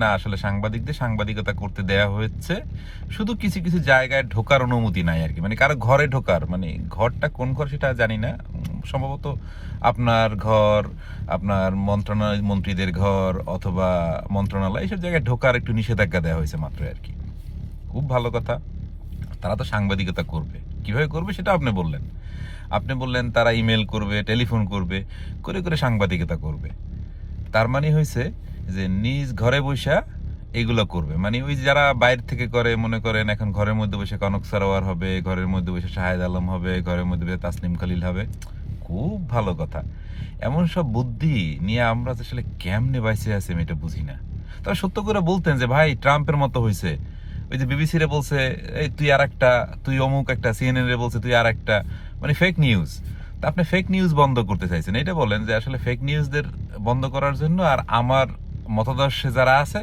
না, আসলে সাংবাদিকদের সাংবাদিকতা করতে দেয়া হয়েছে, শুধু কিছু কিছু জায়গায় ঢোকার অনুমতি নাই আর কি, মানে কারো ঘরে ঢোকার, মানে ঘরটা কোন ঘর সেটা জানি না, সম্ভবত আপনার ঘর, আপনার মন্ত্রণালয় মন্ত্রীদের ঘর অথবা মন্ত্রণালয় এইসব জায়গায় ঢোকার একটু নিষেধাজ্ঞা দেওয়া হয়েছে মাত্র আর কি। খুব ভালো কথা। তারা তো সাংবাদিকতা করবে, কিভাবে করবে সেটা আপনি বললেন। আপনি বললেন তারা ইমেল করবে, টেলিফোন করবে, করে করে সাংবাদিকতা করবে। তার মানে হয়েছে যে নিজ ঘরে বসে এগুলো করবে, মানে ওই যারা বাইরে থেকে করে, মনে করেন এখন ঘরের মধ্যে বসে কনক সারোয়ার হবে, ঘরের মধ্যে বসে শাহেদ আলম হবে, ঘরের মধ্যে বসে তাসনিম খালিল হবে। খুব ভালো কথা। এমন সব বুদ্ধি নিয়ে আমরা আসলে কেমনে বাইসে আছি আমি এটা বুঝি না। তবে সত্য করে বলতেন যে ভাই ট্রাম্পের মতো হয়েছে, ওই যে বিবিসি রে বলছে এই তুই আর একটা, তুই অমুক একটা, সিএনএন রে বলছে তুই আর একটা, মানে ফেক নিউজ। তা আপনি ফেক নিউজ বন্ধ করতে চাইছেন, এটা বলেন যে আসলে ফেক নিউজদের বন্ধ করার জন্য আর আমার মতাদর্শে যারা আছে